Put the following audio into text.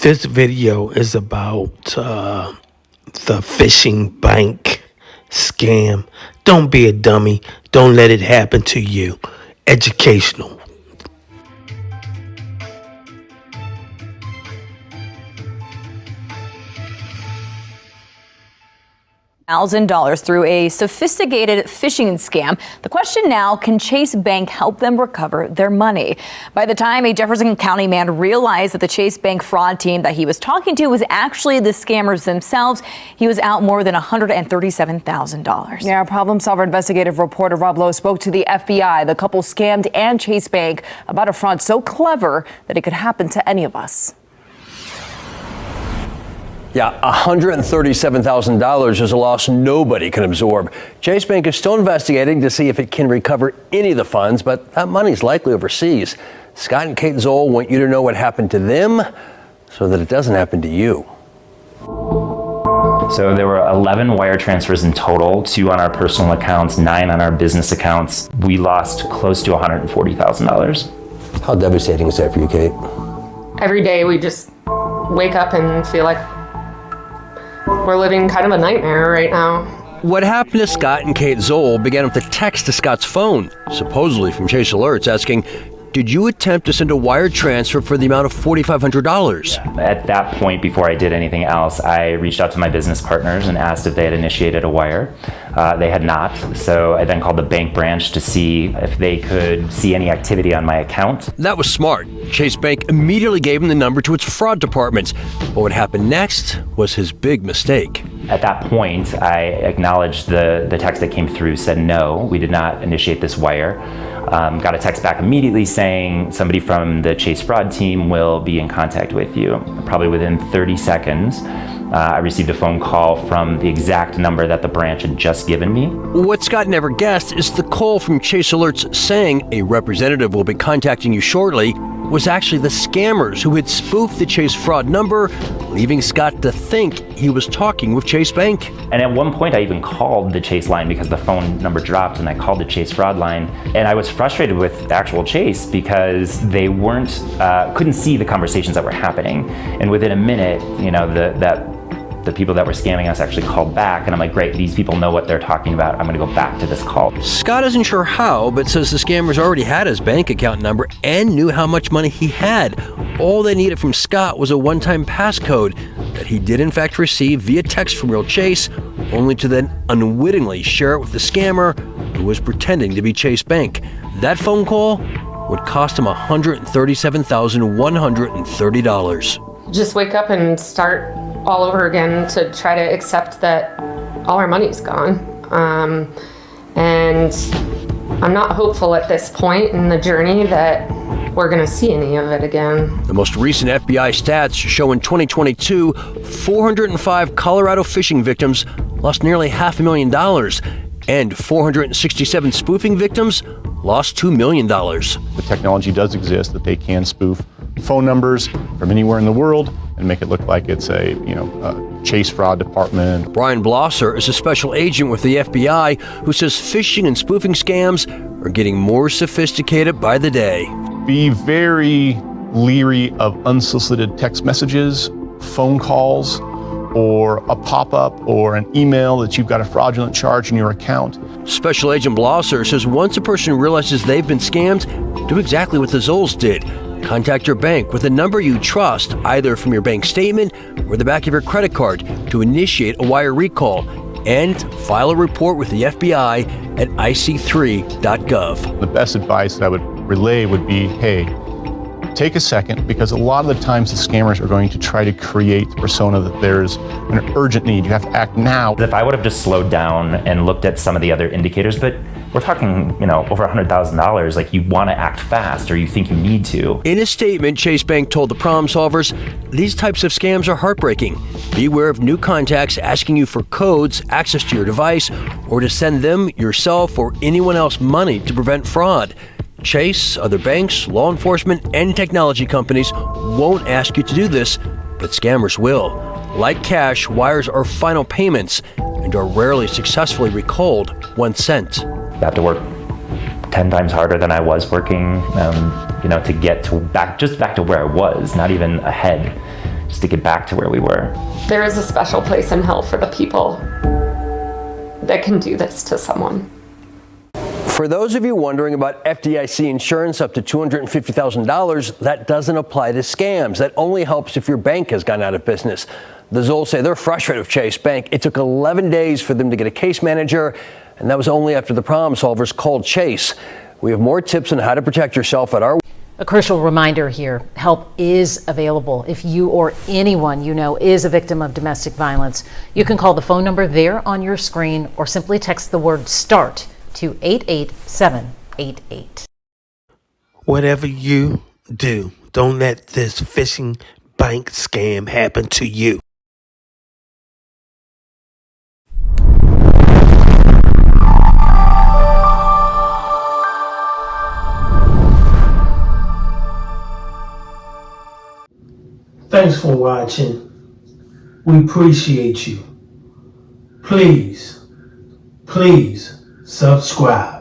This video is about the phishing bank scam. Don't be a dummy. Don't let it happen to you. Educational. $1,000 through a sophisticated phishing scam. The question now, can Chase Bank help them recover their money? By the time a Jefferson County man realized that the Chase Bank fraud team that he was talking to was actually the scammers themselves, he was out more than $137,000. Yeah, problem solver investigative reporter Rob Lowe spoke to the FBI. The couple scammed and Chase Bank about a fraud so clever that it could happen to any of us. Yeah, $137,000 is a loss nobody can absorb. Chase Bank is still investigating to see if it can recover any of the funds, but that money's likely overseas. Scott and Kate Zoll want you to know what happened to them so that it doesn't happen to you. So there were 11 wire transfers in total, 2 on our personal accounts, 9 on our business accounts. We lost close to $140,000. How devastating is that for you, Kate? Every day we just wake up and feel like we're living kind of a nightmare right now. What happened to Scott and Kate Zoll began with a text to Scott's phone, supposedly from Chase Alerts, asking, "Did you attempt to send a wire transfer for the amount of $4,500? At that point, before I did anything else, I reached out to my business partners and asked if they had initiated a wire. They had not, so I then called the bank branch to see if they could see any activity on my account. That was smart. Chase Bank immediately gave him the number to its fraud department. But what happened next was his big mistake. At that point, I acknowledged the text that came through, said no, we did not initiate this wire. Got a text back immediately saying somebody from the Chase fraud team will be in contact with you. Probably within 30 seconds, I received a phone call from the exact number that the branch had just given me. What Scott never guessed is the call from Chase Alerts saying a representative will be contacting you shortly was actually the scammers who had spoofed the Chase fraud number, leaving Scott to think he was talking with Chase Bank. And at one point I even called the Chase line because the phone number dropped, and I called the Chase fraud line, and I was frustrated with actual Chase because they couldn't see the conversations that were happening. And within a minute, the people that were scamming us actually called back, and I'm like, great, these people know what they're talking about. I'm gonna go back to this call. Scott isn't sure how, but says the scammers already had his bank account number and knew how much money he had. All they needed from Scott was a one-time passcode that he did in fact receive via text from real Chase, only to then unwittingly share it with the scammer who was pretending to be Chase Bank. That phone call would cost him $137,130. Just wake up and start all over again to try to accept that all our money's gone. And I'm not hopeful at this point in the journey that we're gonna see any of it again. The most recent FBI stats show in 2022, 405 Colorado phishing victims lost nearly $500,000, and 467 spoofing victims lost $2 million. The technology does exist that they can spoof phone numbers from anywhere in the world and make it look like it's a Chase fraud department. Brian Blosser is a special agent with the FBI who says phishing and spoofing scams are getting more sophisticated by the day. Be very leery of unsolicited text messages, phone calls, or a pop-up or an email that you've got a fraudulent charge in your account. Special Agent Blosser says once a person realizes they've been scammed, do exactly what the Zolls did. Contact your bank with a number you trust, either from your bank statement or the back of your credit card, to initiate a wire recall, and file a report with the FBI at ic3.gov. The best advice that I would relay would be, hey, take a second, because a lot of the times the scammers are going to try to create the persona that there's an urgent need. You have to act now. If I would have just slowed down and looked at some of the other indicators, but we're talking, over $100,000, like you want to act fast or you think you need to. In a statement, Chase Bank told the problem solvers, these types of scams are heartbreaking. Beware of new contacts asking you for codes, access to your device, or to send them, yourself, or anyone else money to prevent fraud. Chase, other banks, law enforcement, and technology companies won't ask you to do this, but scammers will. Like cash, wires are final payments and are rarely successfully recalled once sent. I have to work 10 times harder than I was working, to get back to where I was, not even ahead. just to get back to where we were. There is a special place in hell for the people that can do this to someone. For those of you wondering about FDIC insurance up to $250,000, that doesn't apply to scams. That only helps if your bank has gone out of business. The Zolls say they're frustrated with Chase Bank. It took 11 days for them to get a case manager, and that was only after the problem solvers called Chase. We have more tips on how to protect yourself at our... A crucial reminder here, help is available if you or anyone you know is a victim of domestic violence. You can call the phone number there on your screen or simply text the word START to 88788. Whatever you do, don't let this phishing bank scam happen to you. Thanks for watching. We appreciate you. Please subscribe.